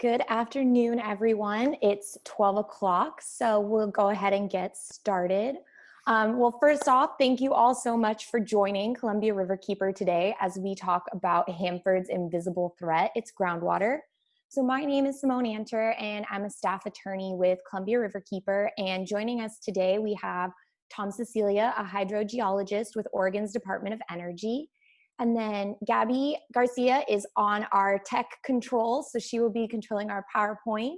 Good afternoon, everyone. It's 12 o'clock, so we'll go ahead and get started. Well, first off, thank you all so much for joining Columbia Riverkeeper today as we talk about Hanford's invisible threat, its groundwater. So my name is Simone Anter, and I'm a staff attorney with Columbia Riverkeeper. And joining us today, we have Tom Cecilia, a hydrogeologist with Oregon's Department of Energy. And then Gabby Garcia is on our tech controls, so she will be controlling our PowerPoint.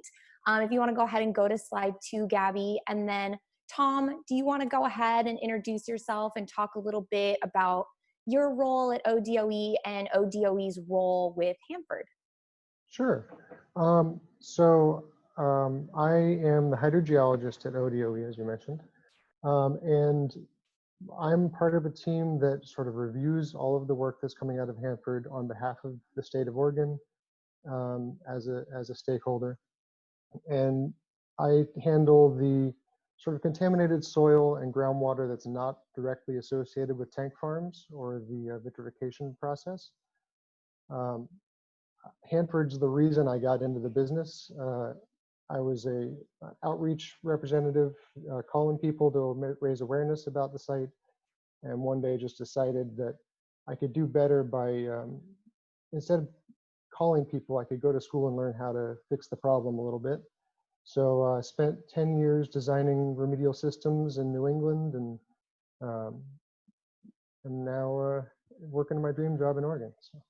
If you want to go ahead and go to slide 2, Gabby. And then Tom, do you want to go ahead and introduce yourself and talk a little bit about your role at ODOE and ODOE's role with Hanford? Sure. I am the hydrogeologist at ODOE, as you mentioned. And I'm part of a team that sort of reviews all of the work that's coming out of Hanford on behalf of the state of Oregon as a stakeholder. And I handle the sort of contaminated soil and groundwater that's not directly associated with tank farms or the vitrification process. Hanford's the reason I got into the business. I was an outreach representative calling people to raise awareness about the site, and one day just decided that I could do better by, instead of calling people, I could go to school and learn how to fix the problem a little bit. So I spent 10 years designing remedial systems in New England, and I'm now working my dream job in Oregon. So.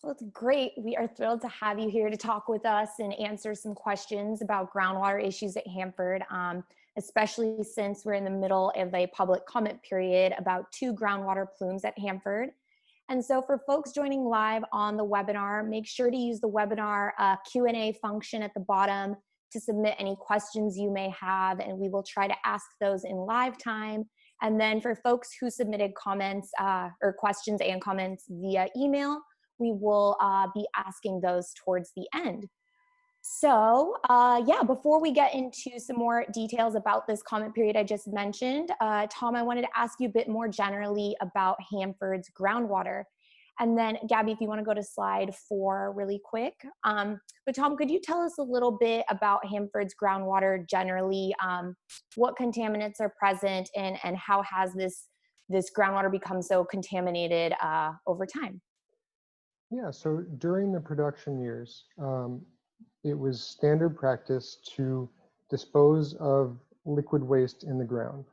Well, it's great. We are thrilled to have you here to talk with us and answer some questions about groundwater issues at Hanford, especially since we're in the middle of a public comment period about 2 groundwater plumes at Hanford. And so for folks joining live on the webinar, make sure to use the webinar Q&A function at the bottom to submit any questions you may have, and we will try to ask those in live time. And then for folks who submitted comments or questions and comments via email, we will be asking those towards the end. So yeah, before we get into some more details about this comment period I just mentioned, Tom, I wanted to ask you a bit more generally about Hanford's groundwater. And then Gabby, if you want to go to slide 4 really quick. But Tom, could you tell us a little bit about Hanford's groundwater generally? What contaminants are present and how has this groundwater become so contaminated over time? Yeah, so during the production years, it was standard practice to dispose of liquid waste in the ground.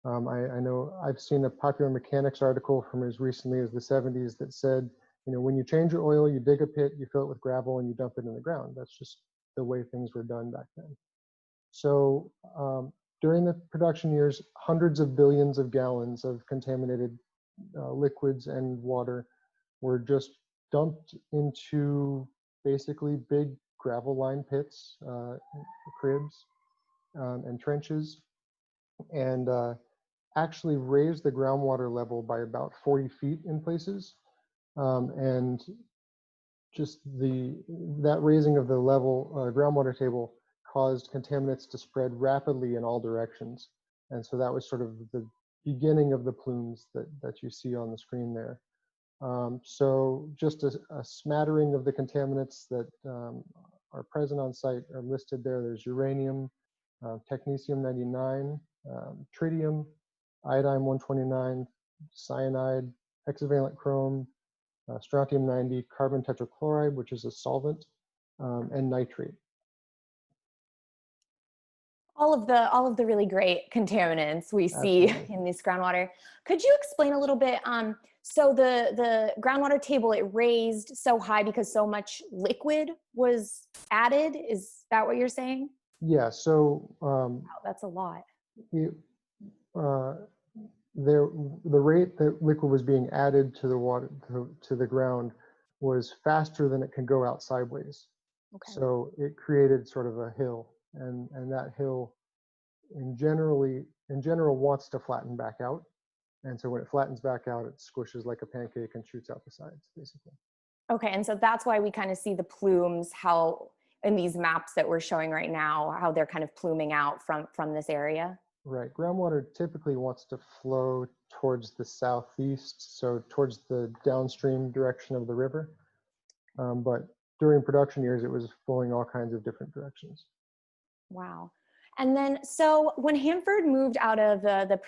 I know I've seen a Popular Mechanics article from as recently as the 70s that said, you know, when you change your oil, you dig a pit, you fill it with gravel, and you dump it in the ground. That's just the way things were done back then. So during the production years, hundreds of billions of gallons of contaminated liquids and water were just dumped into basically big gravel line pits, cribs, and trenches, and actually raised the groundwater level by about 40 feet in places. And just that raising of the level groundwater table caused contaminants to spread rapidly in all directions. And so that was sort of the beginning of the plumes that you see on the screen there. So just a smattering of the contaminants that are present on site are listed there. There's uranium, technetium-99, tritium, iodine-129, cyanide, hexavalent chrome, strontium-90, carbon tetrachloride, which is a solvent, and nitrate. All of the really great contaminants we see in this groundwater. Could you explain a little bit? So the groundwater table, it raised so high because so much liquid was added. Is that what you're saying? Yeah. So wow, that's a lot. The rate that liquid was being added to the water to the ground was faster than it could go out sideways. Okay. So it created sort of a hill, and that hill in general wants to flatten back out. And so when it flattens back out, it squishes like a pancake and shoots out the sides, basically. Okay, and so that's why we kind of see the plumes, how in these maps that we're showing right now, how they're kind of pluming out from this area. Right, groundwater typically wants to flow towards the southeast, so towards the downstream direction of the river. But during production years, it was flowing all kinds of different directions. Wow. And then, so when Hanford moved out of the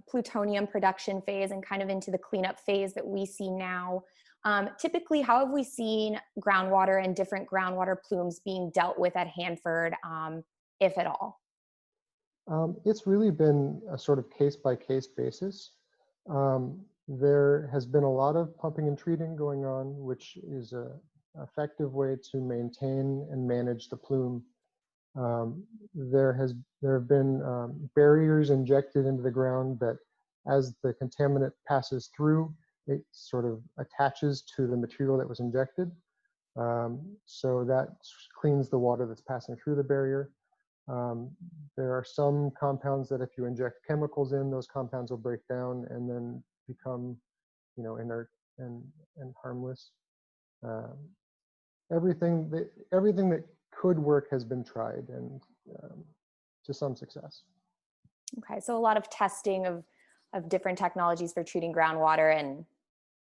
plutonium production phase and kind of into the cleanup phase that we see now, typically, how have we seen groundwater and different groundwater plumes being dealt with at Hanford, if at all? It's really been a sort of case-by-case basis. There has been a lot of pumping and treating going on, which is an effective way to maintain and manage the plume. There have been barriers injected into the ground that, as the contaminant passes through, it sort of attaches to the material that was injected. So that cleans the water that's passing through the barrier. There are some compounds that if you inject chemicals in, those compounds will break down and then become, inert and harmless. Um, everything that could work has been tried, and to some success. Okay, so a lot of testing of different technologies for treating groundwater, and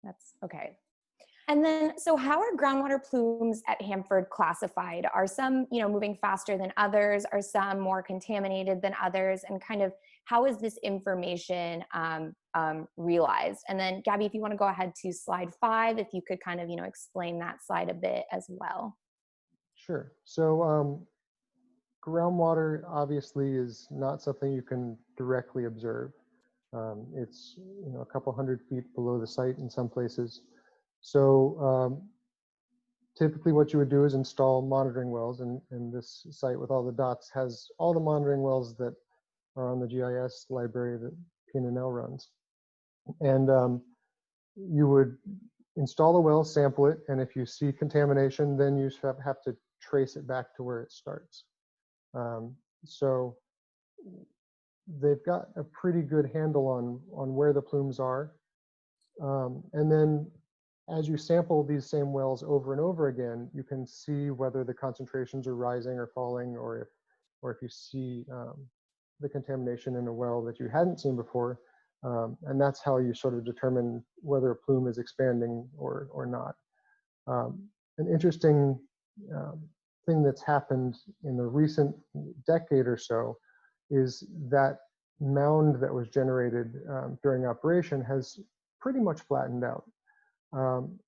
that's okay. And then, so how are groundwater plumes at Hanford classified? Are some, moving faster than others? Are some more contaminated than others? And kind of how is this information realized? And then, Gabby, if you want to go ahead to slide 5, if you could kind of, explain that slide a bit as well. Sure. So groundwater obviously is not something you can directly observe. It's a couple hundred feet below the site in some places. So typically what you would do is install monitoring wells, and this site with all the dots has all the monitoring wells that are on the GIS library that PNNL runs. And you would install a well, sample it, and if you see contamination, then you have to trace it back to where it starts. So they've got a pretty good handle on where the plumes are. And then as you sample these same wells over and over again, you can see whether the concentrations are rising or falling, or if you see the contamination in a well that you hadn't seen before. And that's how you sort of determine whether a plume is expanding or not. An interesting thing that's happened in the recent decade or so is that mound that was generated during operation has pretty much flattened out.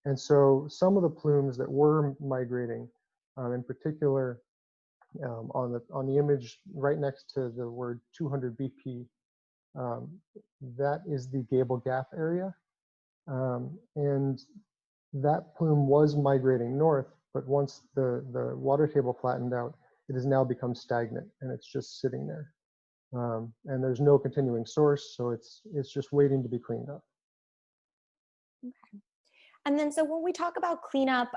And so some of the plumes that were migrating, in particular on the image right next to the word 200 BP, that is the Gable Gap area. And that plume was migrating north, but once the water table flattened out, it has now become stagnant and it's just sitting there. And there's no continuing source, so it's just waiting to be cleaned up. Okay. And then, so when we talk about cleanup,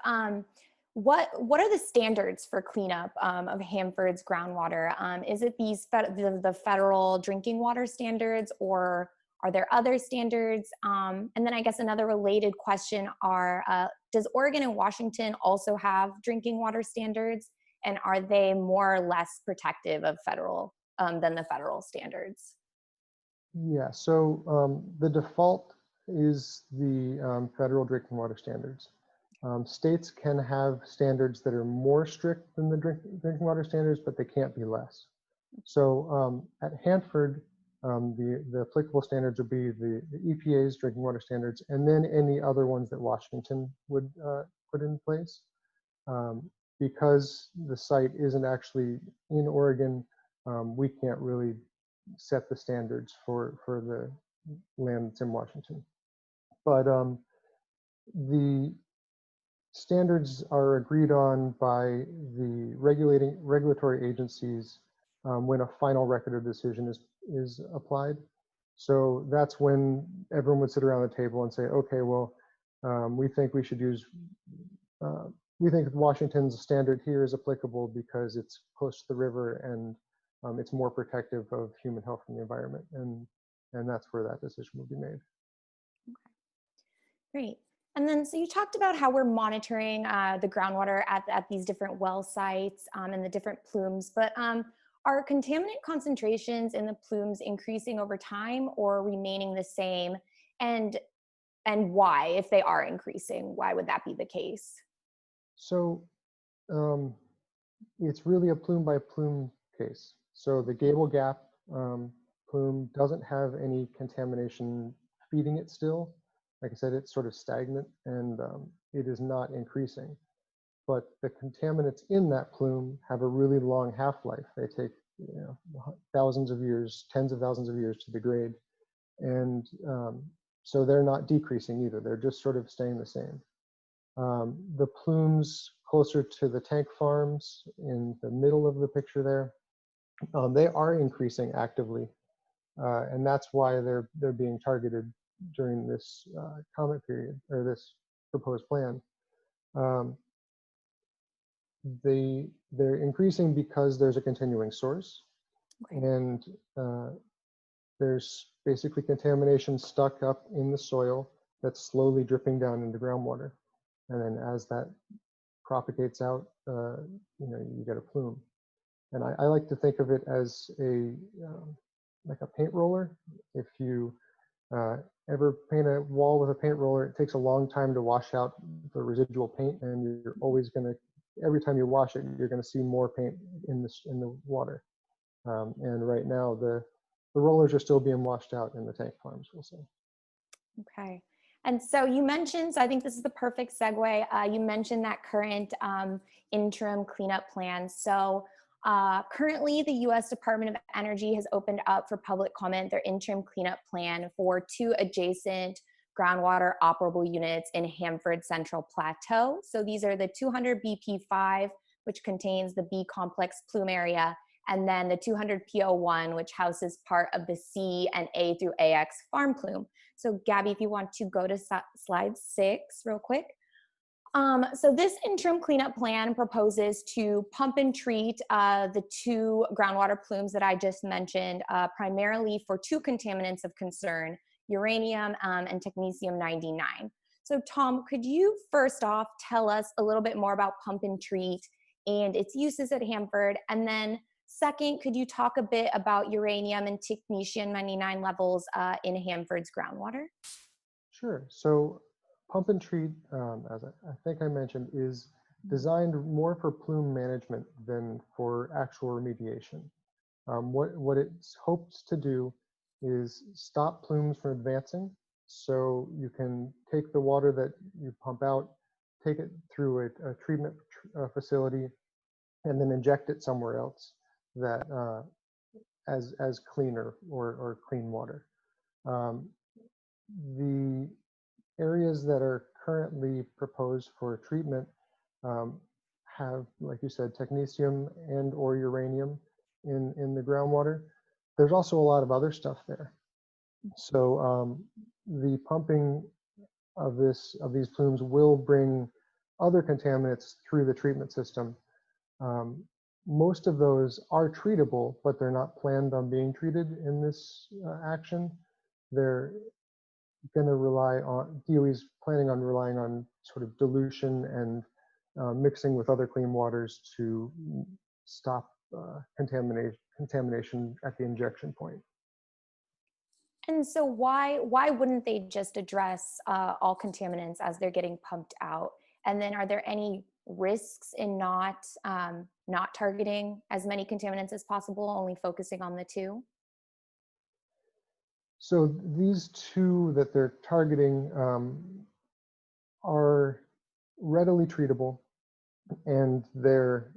what are the standards for cleanup of Hanford's groundwater? Is it the federal drinking water standards, or are there other standards? And then I guess another related question does Oregon and Washington also have drinking water standards? And are they more or less protective of than the federal standards? Yeah, so the default is the federal drinking water standards. States can have standards that are more strict than the drinking water standards, but they can't be less. So at Hanford, the applicable standards would be the EPA's drinking water standards, and then any other ones that Washington would put in place. Because the site isn't actually in Oregon, we can't really set the standards for the land that's in Washington. But the standards are agreed on by the regulatory agencies when a final record of decision is applied. So that's when everyone would sit around the table and say, okay, well, we think we should use, we think Washington's standard here is applicable because it's close to the river and it's more protective of human health and the environment. And that's where that decision will be made. Okay, great. And then, so you talked about how we're monitoring the groundwater at these different well sites and the different plumes, but are contaminant concentrations in the plumes increasing over time or remaining the same? And why, if they are increasing, why would that be the case? So It's really a plume by plume case. So the Gable Gap plume doesn't have any contamination feeding it still. Like I said, it's sort of stagnant and it is not increasing. But the contaminants in that plume have a really long half-life. They take thousands of years, tens of thousands of years to degrade. And so they're not decreasing either. They're just sort of staying the same. The plumes closer to the tank farms in the middle of the picture there, they are increasing actively. And that's why they're being targeted during this comment period, or this proposed plan. They're increasing because there's a continuing source, and there's basically contamination stuck up in the soil that's slowly dripping down into groundwater. And then as that propagates out, you get a plume. And I like to think of it as like a paint roller. If you ever paint a wall with a paint roller, it takes a long time to wash out the residual paint, and you're always going to, every time you wash it, you're going to see more paint in the water. And right now, the rollers are still being washed out in the tank farms, we'll say. Okay. And so you mentioned, so I think this is the perfect segue. You mentioned that current interim cleanup plan. So currently, the U.S. Department of Energy has opened up for public comment their interim cleanup plan for 2 adjacent groundwater operable units in Hanford Central Plateau. So these are the 200 BP5, which contains the B complex plume area, and then the 200 PO1, which houses part of the C and A through AX farm plume. So Gabby, if you want to go to slide 6 real quick. So this interim cleanup plan proposes to pump and treat the 2 groundwater plumes that I just mentioned, primarily for 2 contaminants of concern, uranium and technetium-99. So Tom, could you first off tell us a little bit more about pump and treat and its uses at Hanford? And then second, could you talk a bit about uranium and technetium-99 levels in Hanford's groundwater? Sure. So pump and treat, as I think I mentioned, is designed more for plume management than for actual remediation. What it hopes to do is stop plumes from advancing. So you can take the water that you pump out, take it through a treatment facility, and then inject it somewhere else that as cleaner or clean water. The areas that are currently proposed for treatment have, like you said, technetium and or uranium in the groundwater. There's also a lot of other stuff there. So the pumping of these plumes will bring other contaminants through the treatment system. Most of those are treatable, but they're not planned on being treated in this action. They're going to rely on, DOE's planning on relying on sort of dilution and mixing with other clean waters to stop contamination at the injection point. And so why wouldn't they just address all contaminants as they're getting pumped out? And then are there any risks in not targeting as many contaminants as possible, only focusing on the 2? So these 2 that they're targeting are readily treatable, and they're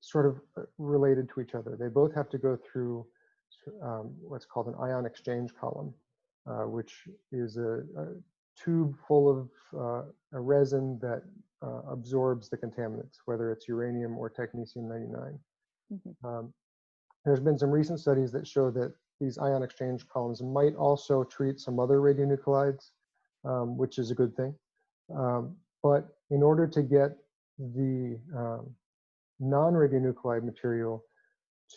sort of related to each other. They both have to go through what's called an ion exchange column, which is a tube full of a resin that absorbs the contaminants, whether it's uranium or technetium-99. Mm-hmm. There's been some recent studies that show that these ion exchange columns might also treat some other radionuclides, which is a good thing. But in order to get the non-radionuclide material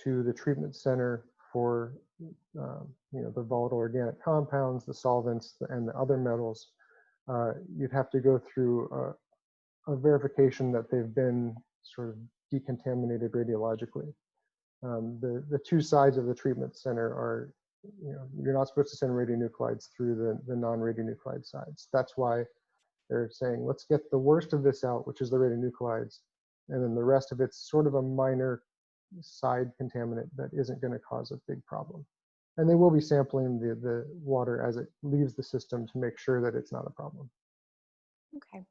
to the treatment center for the volatile organic compounds, the solvents, and the other metals, you'd have to go through a verification that they've been sort of decontaminated radiologically. The 2 sides of the treatment center are, you're not supposed to send radionuclides through the non-radionuclide sides. That's why They're saying, let's get the worst of this out, which is the radionuclides, and then the rest of it's sort of a minor side contaminant that isn't going to cause a big problem. And they will be sampling the water as it leaves the system to make sure that it's not a problem. Okay.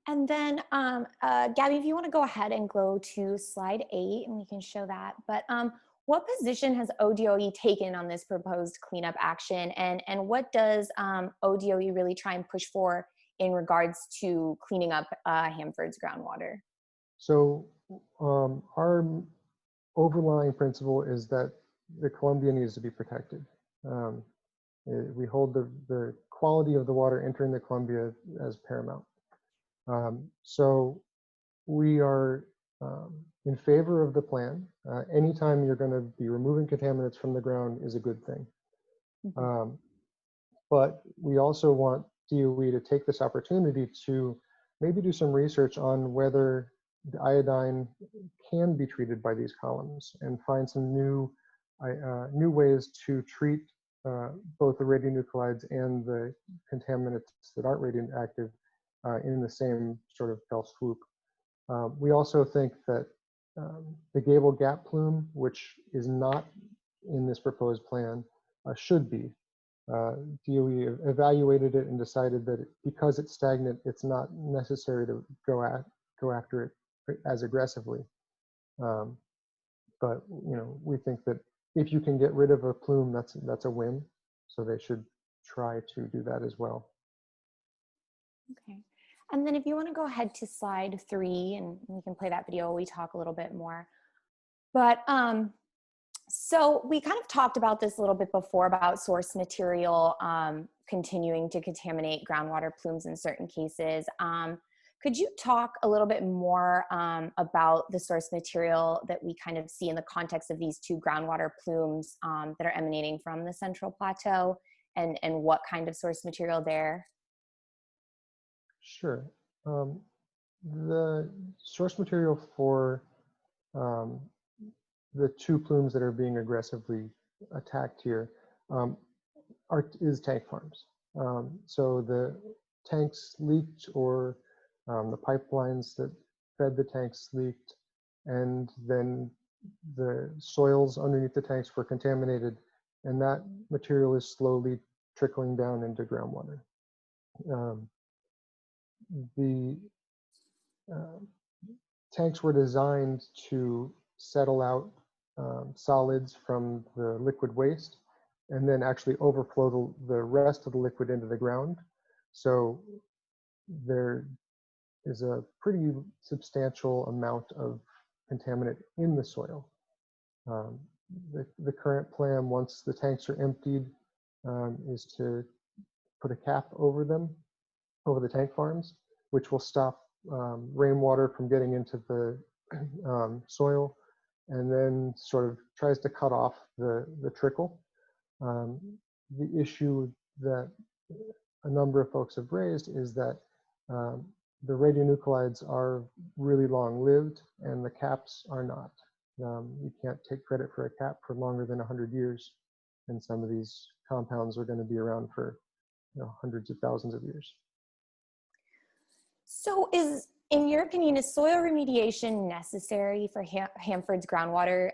And then, Gabby, if you want to go ahead and go to slide 8, and we can show that. But what position has ODOE taken on this proposed cleanup action, and what does ODOE really try and push for in regards to cleaning up Hanford's groundwater? So our overlying principle is that the Columbia needs to be protected. We hold the quality of the water entering the Columbia as paramount. So we are in favor of the plan. Anytime you're going to be removing contaminants from the ground is a good thing. Mm-hmm. But we also want DOE to take this opportunity to maybe do some research on whether the iodine can be treated by these columns and find some new ways to treat both the radionuclides and the contaminants that aren't radioactive in the same sort of fell swoop. We also think that the Gable Gap plume, which is not in this proposed plan, should be. DOE evaluated it and decided that because it's stagnant, it's not necessary to go after it as aggressively. But we think that if you can get rid of a plume, that's a win. So they should try to do that as well. Okay. And then if you want to go ahead to slide 3, and we can play that video while we talk a little bit more. But so we kind of talked about this a little bit before about source material continuing to contaminate groundwater plumes in certain cases. Could you talk a little bit more about the source material that we kind of see in the context of these 2 groundwater plumes that are emanating from the Central Plateau, and what kind of source material there? Sure. The source material for the 2 plumes that are being aggressively attacked here is tank farms. So the tanks leaked, or the pipelines that fed the tanks leaked, and then the soils underneath the tanks were contaminated, and that material is slowly trickling down into groundwater. The tanks were designed to settle out solids from the liquid waste and then actually overflow the rest of the liquid into the ground. So there is a pretty substantial amount of contaminant in the soil. The current plan, once the tanks are emptied, is to put a cap over them, over the tank farms, which will stop rainwater from getting into the soil, and then sort of tries to cut off the trickle. The issue that a number of folks have raised is that the radionuclides are really long-lived and the caps are not. You can't take credit for a cap for longer than 100 years, and some of these compounds are going to be around for hundreds of thousands of years. So in your opinion, is soil remediation necessary for Hanford's groundwater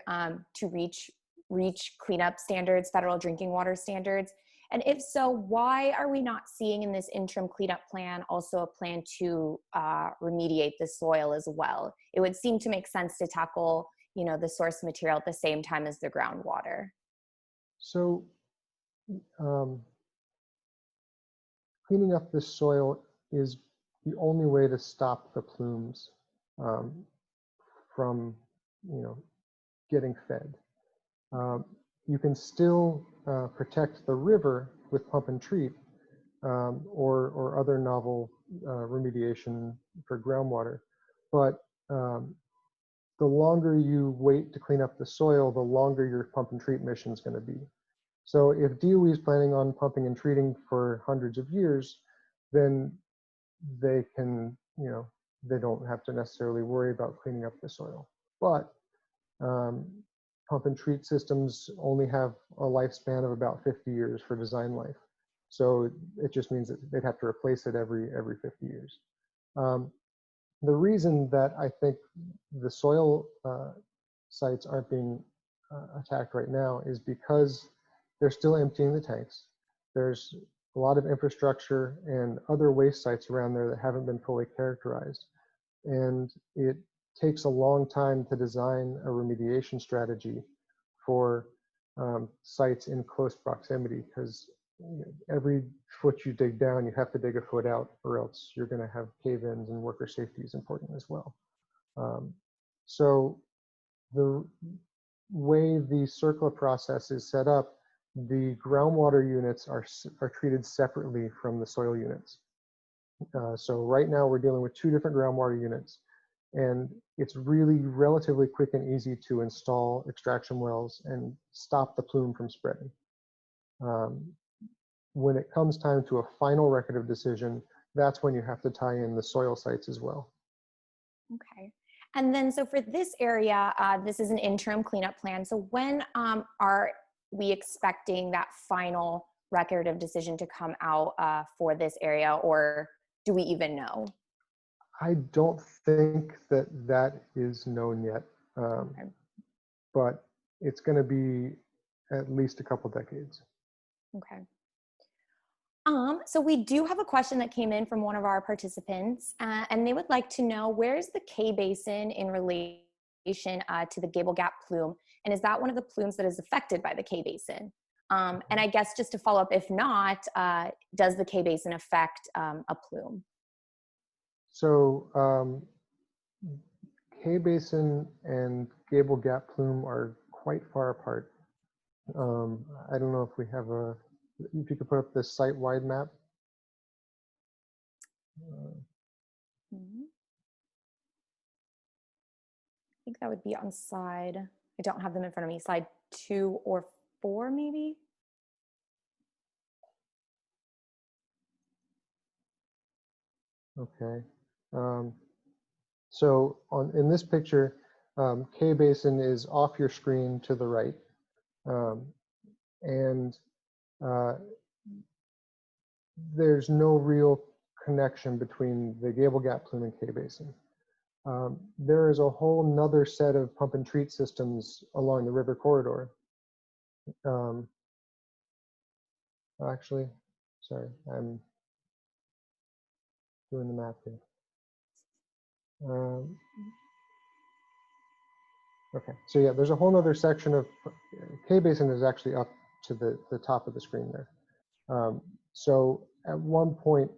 to reach cleanup standards, federal drinking water standards? And if so, why are we not seeing in this interim cleanup plan also a plan to remediate the soil as well? It would seem to make sense to tackle, the source material at the same time as the groundwater. So cleaning up the soil is the only way to stop the plumes from, getting fed. You can still protect the river with pump and treat or other novel remediation for groundwater. But the longer you wait to clean up the soil, the longer your pump and treat mission is going to be. So if DOE is planning on pumping and treating for hundreds of years, then they can, they don't have to necessarily worry about cleaning up the soil. But pump and treat systems only have a lifespan of about 50 years for design life. So it just means that they'd have to replace it every 50 years. The reason that I think the soil sites aren't being attacked right now is because they're still emptying the tanks. There's a lot of infrastructure and other waste sites around there that haven't been fully characterized. And it takes a long time to design a remediation strategy for sites in close proximity, because every foot you dig down, you have to dig a foot out, or else you're going to have cave-ins, and worker safety is important as well. So the way the CERCLA process is set up, the groundwater units are treated separately from the soil units. So right now we're dealing with 2 different groundwater units, and it's really relatively quick and easy to install extraction wells and stop the plume from spreading. When it comes time to a final record of decision, that's when you have to tie in the soil sites as well. Okay. And then, so for this area, this is an interim cleanup plan. So when are we expecting that final record of decision to come out for this area, or do we even know? I don't think that that is known yet, Okay. but it's going to be at least a couple decades. Okay. So we do have a question that came in from one of our participants, and they would like to know, where's the K Basin in relation to the Gable Gap plume? And is that one of the plumes that is affected by the K Basin? And I guess just to follow up, if not, does the K Basin affect a plume? So K Basin and Gable Gap plume are quite far apart. I don't know if we have if you could put up this site-wide map. I think that would be on slide, I don't have them in front of me, slide 2 or 4 maybe? Okay. So in this picture, K Basin is off your screen to the right. And there's no real connection between the Gable Gap plume and K Basin. There is a whole nother set of pump and treat systems along the river corridor. Actually, sorry, I'm doing the math here. Okay, so yeah, there's a whole nother section of K Basin is actually up to the top of the screen there. So at one point,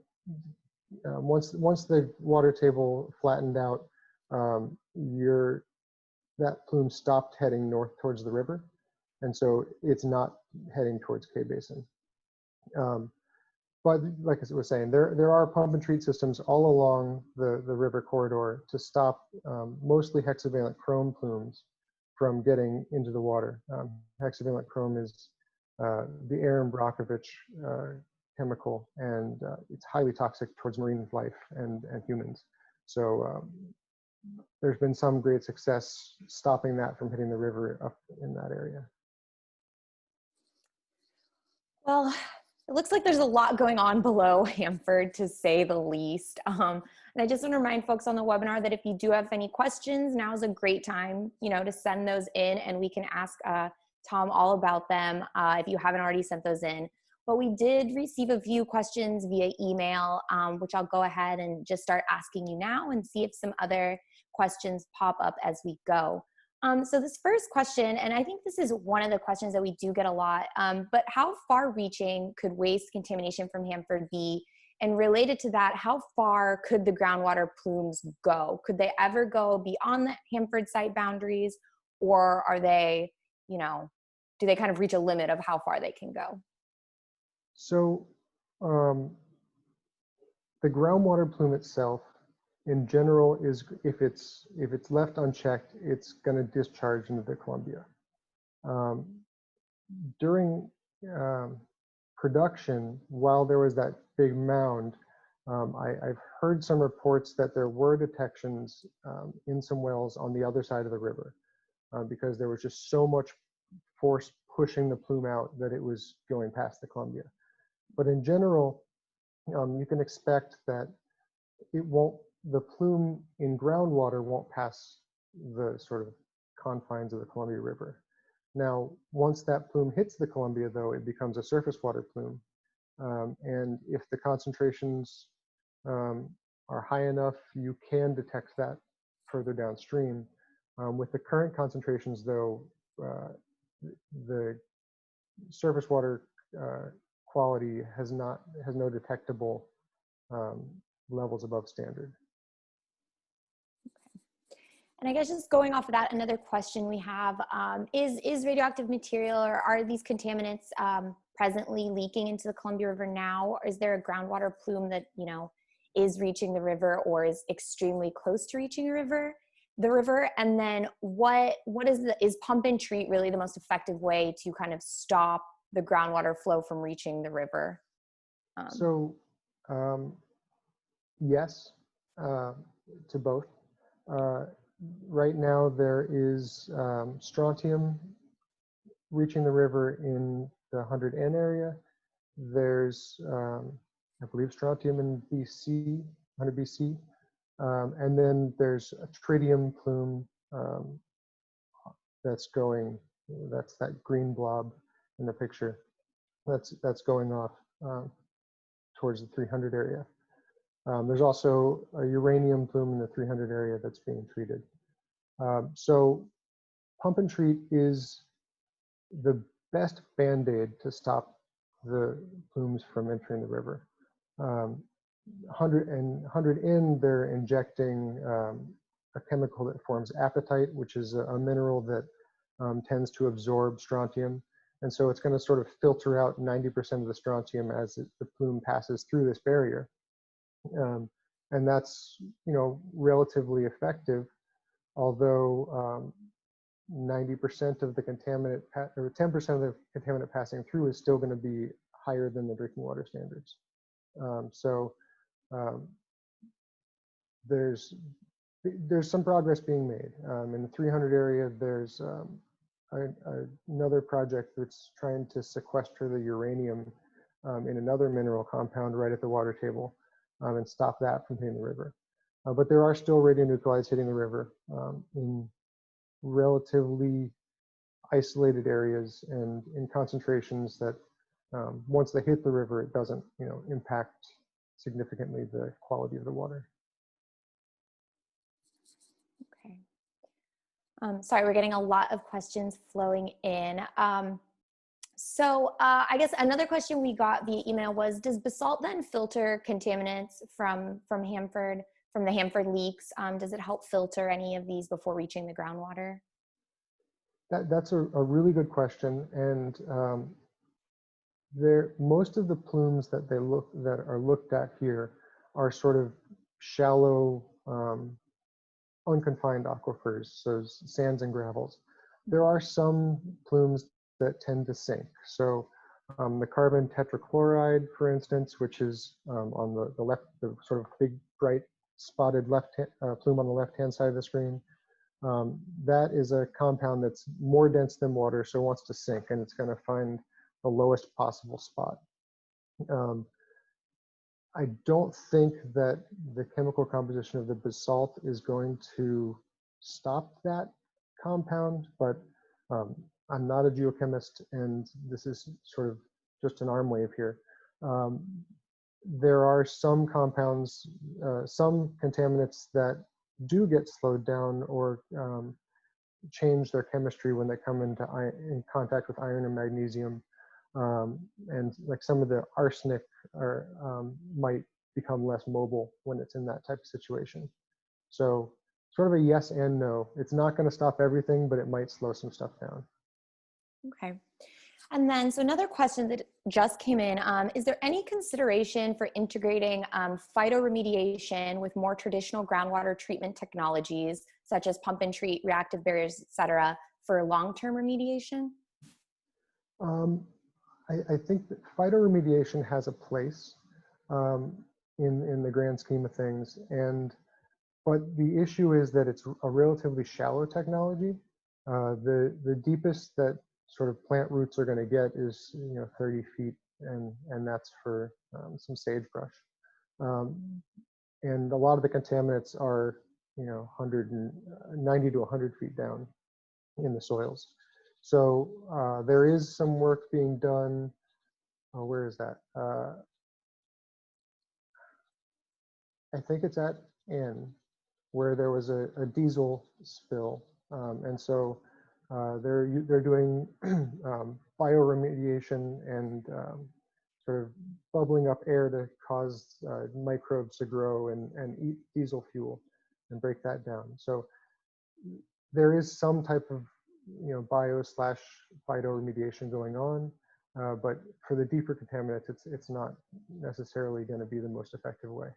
once the water table flattened out, that plume stopped heading north towards the river, and so it's not heading towards K Basin. But like I was saying, there are pump and treat systems all along the river corridor to stop mostly hexavalent chrome plumes from getting into the water. Hexavalent chrome is the Aaron Brockovich chemical, and it's highly toxic towards marine life and humans. So there's been some great success stopping that from hitting the river up in that area. Well, it looks like there's a lot going on below Hanford, to say the least. And I just want to remind folks on the webinar that if you do have any questions, now is a great time, to send those in, and we can ask Tom all about them if you haven't already sent those in. But we did receive a few questions via email, which I'll go ahead and just start asking you now and see if some other questions pop up as we go. So this first question, and I think this is one of the questions that we do get a lot, but how far-reaching could waste contamination from Hanford be? And related to that, how far could the groundwater plumes go? Could they ever go beyond the Hanford site boundaries, or are they, do they kind of reach a limit of how far they can go? So the groundwater plume itself, in general, is if it's left unchecked, it's going to discharge into the Columbia. During production, while there was that big mound, I've heard some reports that there were detections in some wells on the other side of the river because there was just so much force pushing the plume out that it was going past the Columbia. But in general, you can expect that the plume in groundwater won't pass the sort of confines of the Columbia River. Now, once that plume hits the Columbia, though, it becomes a surface water plume. And if the concentrations are high enough, you can detect that further downstream. With the current concentrations, though, the surface water quality has no detectable levels above standard. And I guess just going off of that, another question we have is radioactive material, or are these contaminants presently leaking into the Columbia River now? Or is there a groundwater plume that, you know, is reaching the river or is extremely close to reaching the river? And then is pump and treat really the most effective way to kind of stop the groundwater flow from reaching the river? Yes, to both. Right now there is strontium reaching the river in the 100N area. There's, I believe, strontium in BC, 100 BC. And then there's a tritium plume that's that green blob in the picture. That's going off towards the 300 area. There's also a uranium plume in the 300 area that's being treated. So pump and treat is the best band-aid to stop the plumes from entering the river. 100N, they're injecting a chemical that forms apatite, which is a mineral that tends to absorb strontium. And so it's going to sort of filter out 90% of the strontium as the plume passes through this barrier. And that's, you know, relatively effective, although 90% of the contaminant, or 10% of the contaminant passing through is still going to be higher than the drinking water standards. There's some progress being made. In the 300 area, there's another project that's trying to sequester the uranium in another mineral compound right at the water table and stop that from hitting the river. But there are still radionuclides hitting the river in relatively isolated areas and in concentrations that once they hit the river, it doesn't, you know, impact significantly the quality of the water. Okay. Sorry, we're getting a lot of questions flowing in. I guess another question we got via email was, does basalt then filter contaminants from Hanford, from the Hanford leaks? Does it help filter any of these before reaching the groundwater? That's a really good question. And most of the plumes that are looked at here are sort of shallow, unconfined aquifers, so sands and gravels. There are some plumes that tend to sink. So the carbon tetrachloride, for instance, which is on the left, the sort of big, bright, spotted plume on the left-hand side of the screen, that is a compound that's more dense than water, so it wants to sink, and it's going to find the lowest possible spot. I don't think that the chemical composition of the basalt is going to stop that compound, but I'm not a geochemist, and this is sort of just an arm wave here. There are some compounds, some contaminants that do get slowed down or change their chemistry when they come in contact with iron and magnesium. And like some of the arsenic might become less mobile when it's in that type of situation. So sort of a yes and no. It's not going to stop everything, but it might slow some stuff down. Okay. And then, so another question that just came in, is there any consideration for integrating phytoremediation with more traditional groundwater treatment technologies, such as pump and treat, reactive barriers, et cetera, for long-term remediation? I think that phytoremediation has a place in the grand scheme of things, but the issue is that it's a relatively shallow technology. The deepest that sort of plant roots are going to get is 30 feet, and that's for some sagebrush. And a lot of the contaminants are 190 to 100 feet down in the soils. So there is some work being done. Oh, where is that? I think it's at N, where there was a diesel spill, and so they're doing bioremediation and sort of bubbling up air to cause microbes to grow and eat diesel fuel and break that down. So there is some type of bio/phyto remediation going on, but for the deeper contaminants, it's not necessarily going to be the most effective way.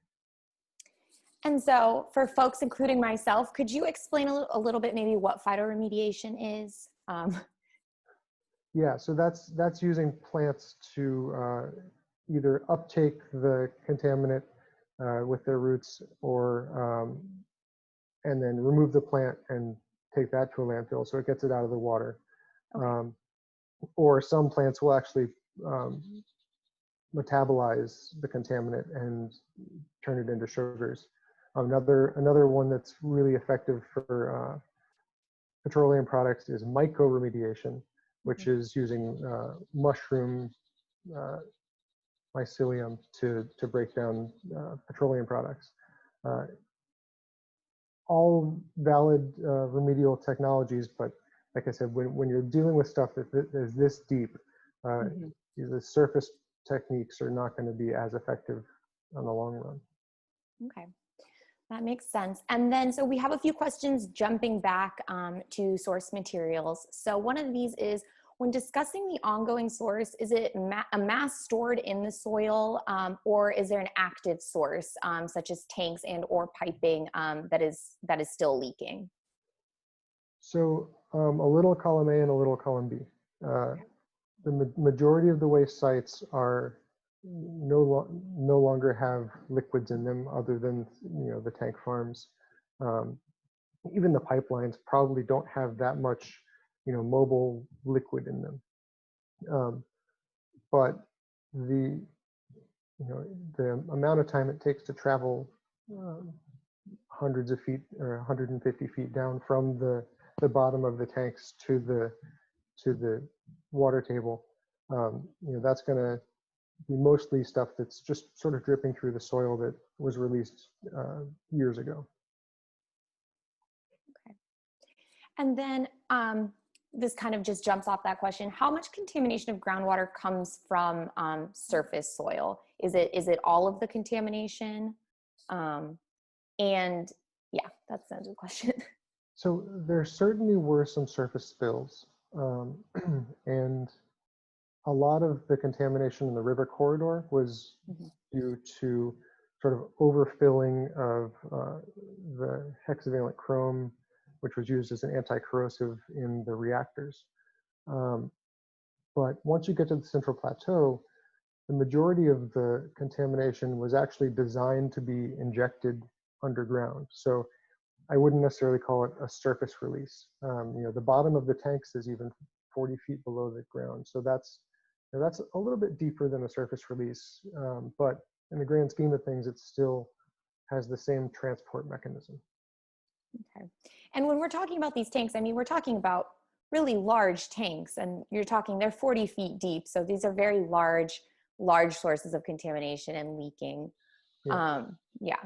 And so for folks, including myself, could you explain a little bit maybe what phytoremediation is? Yeah, so that's using plants to either uptake the contaminant with their roots, or and then remove the plant and take that to a landfill so it gets it out of the water. Okay. Or some plants will actually metabolize the contaminant and turn it into sugars. Another one that's really effective for petroleum products is mycoremediation, which is using mushroom mycelium to break down petroleum products. All valid remedial technologies, but like I said, when you're dealing with stuff that is this deep, the surface techniques are not going to be as effective on the long run. Okay. That makes sense. And then, so we have a few questions jumping back to source materials. So one of these is, when discussing the ongoing source, is it a mass stored in the soil, or is there an active source, such as tanks and or piping that is still leaking? So a little column A and a little column B. The majority of the waste sites are no longer have liquids in them, other than the tank farms. Even the pipelines probably don't have that much mobile liquid in them. But the amount of time it takes to travel hundreds of feet or 150 feet down from the bottom of the tanks to the water table, that's going to be mostly stuff that's just sort of dripping through the soil that was released years ago. Okay. And then this kind of just jumps off that question. How much contamination of groundwater comes from surface soil? Is it all of the contamination? And yeah, that's the end of the question. So there certainly were some surface spills, and a lot of the contamination in the river corridor was due to sort of overfilling of the hexavalent chrome, which was used as an anti-corrosive in the reactors. But once you get to the Central Plateau, the majority of the contamination was actually designed to be injected underground. So I wouldn't necessarily call it a surface release. The bottom of the tanks is even 40 feet below the ground. So that's a little bit deeper than a surface release. But in the grand scheme of things, it still has the same transport mechanism. Okay. And when we're talking about these tanks, I mean, we're talking about really large tanks, and you're talking, they're 40 feet deep. So these are very large sources of contamination and leaking. Yeah. Yeah.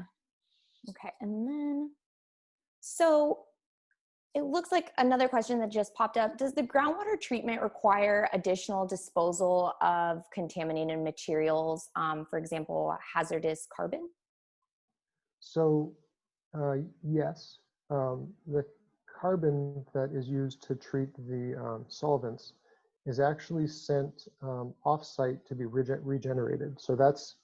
Okay. And then, so it looks like another question that just popped up. Does the groundwater treatment require additional disposal of contaminated materials, for example, hazardous carbon? So yes, the carbon that is used to treat the solvents is actually sent off-site to be regenerated. So that's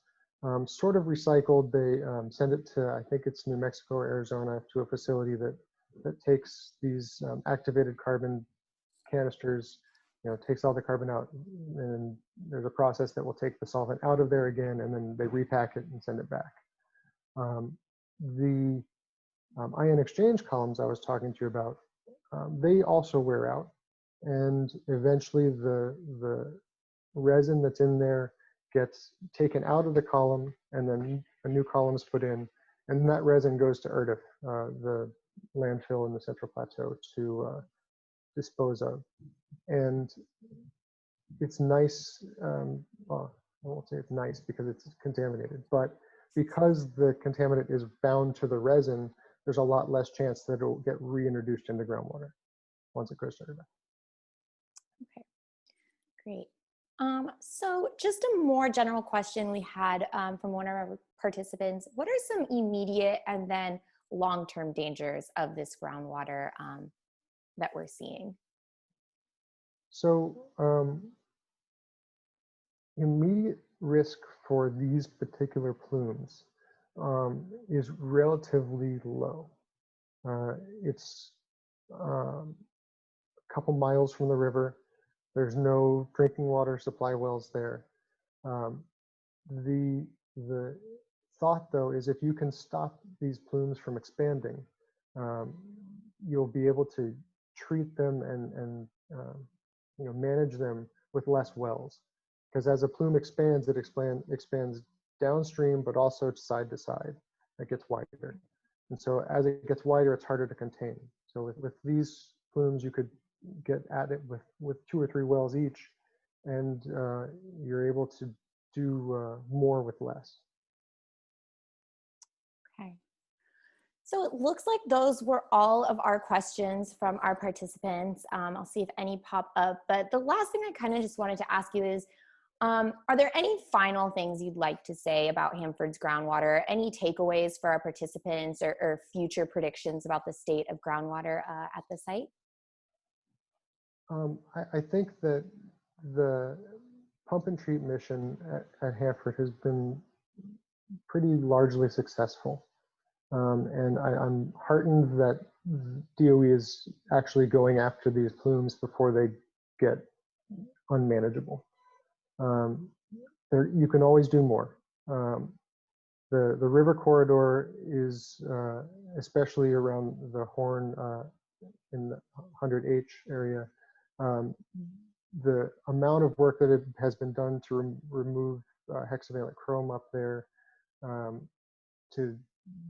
sort of recycled. They send it to, I think it's New Mexico or Arizona, to a facility that takes these activated carbon canisters, takes all the carbon out, and there's a process that will take the solvent out of there again, and then they repack it and send it back. The ion exchange columns I was talking to you about, they also wear out, and eventually the resin that's in there gets taken out of the column, and then a new column is put in, and then that resin goes to Erdif, the landfill in the Central Plateau, to dispose of. And it's nice, well, I won't say it's nice because it's contaminated, but because the contaminant is bound to the resin, there's a lot less chance that it'll get reintroduced into groundwater once it goes to Erdif. Okay, great. So just a more general question we had from one of our participants. What are some immediate and then long-term dangers of this groundwater that we're seeing? So immediate risk for these particular plumes is relatively low. It's a couple miles from the river. There's no drinking water supply wells there. The thought, though, is if you can stop these plumes from expanding, you'll be able to treat them and manage them with less wells. Because as a plume expands, it expands downstream, but also side to side. It gets wider. And so as it gets wider, it's harder to contain. So with these plumes, you could get at it with 2 or 3 wells each, and you're able to do more with less. Okay. So it looks like those were all of our questions from our participants. I'll see if any pop up, but the last thing I kind of just wanted to ask you is, are there any final things you'd like to say about Hanford's groundwater? Any takeaways for our participants or future predictions about the state of groundwater at the site? I think that the pump and treat mission at Hanford has been pretty largely successful. And I'm heartened that DOE is actually going after these plumes before they get unmanageable. You can always do more. The river corridor is, especially around the Horn in the 100H area, the amount of work that has been done to remove hexavalent chrome up there to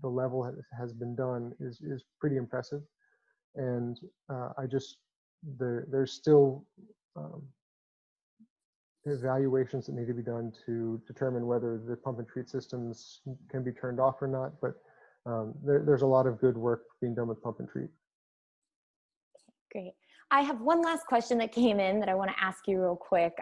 the level that has been done is pretty impressive. And there's still evaluations that need to be done to determine whether the pump and treat systems can be turned off or not, but there's a lot of good work being done with pump and treat. Great. I have one last question that came in that I want to ask you real quick.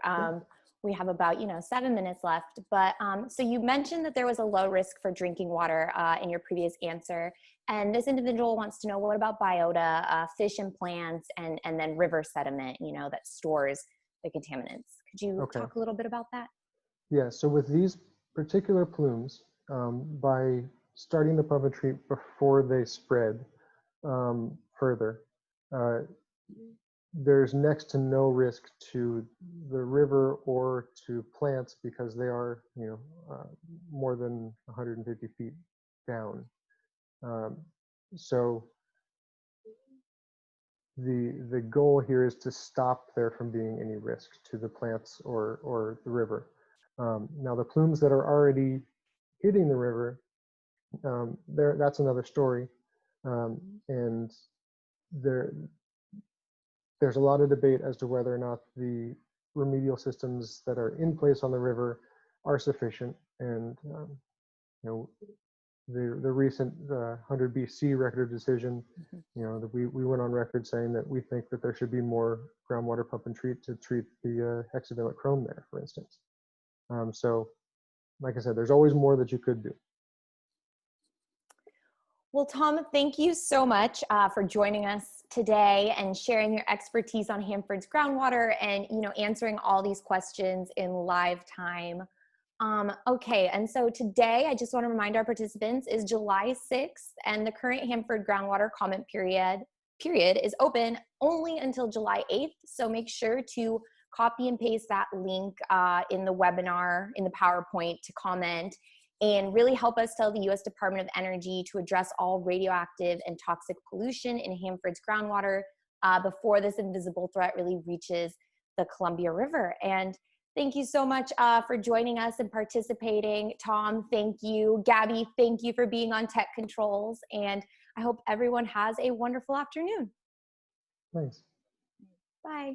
We have about 7 minutes left, but so you mentioned that there was a low risk for drinking water in your previous answer, and this individual wants to know, what about biota, fish and plants, and then river sediment, that stores the contaminants? Could you talk a little bit about that? Yeah, so with these particular plumes, by starting the pump and treat before they spread further, there's next to no risk to the river or to plants because they are, more than 150 feet down. So the goal here is to stop there from being any risk to the plants or the river. Now the plumes that are already hitting the river, that's another story, and there's a lot of debate as to whether or not the remedial systems that are in place on the river are sufficient. And the recent 100 BC record of decision, that we went on record saying that we think that there should be more groundwater pump and treat to treat the hexavalent chrome there, for instance. So, like I said, there's always more that you could do. Well, Tom, thank you so much for joining us today and sharing your expertise on Hanford's groundwater and answering all these questions in live time. Okay, and so today I just want to remind our participants is July 6th, and the current Hanford groundwater comment period is open only until July 8th. So make sure to copy and paste that link in the webinar, in the PowerPoint, to comment and really help us tell the U.S. Department of Energy to address all radioactive and toxic pollution in Hanford's groundwater before this invisible threat really reaches the Columbia River. And thank you so much for joining us and participating. Tom, thank you. Gabby, thank you for being on Tech Controls. And I hope everyone has a wonderful afternoon. Thanks. Bye.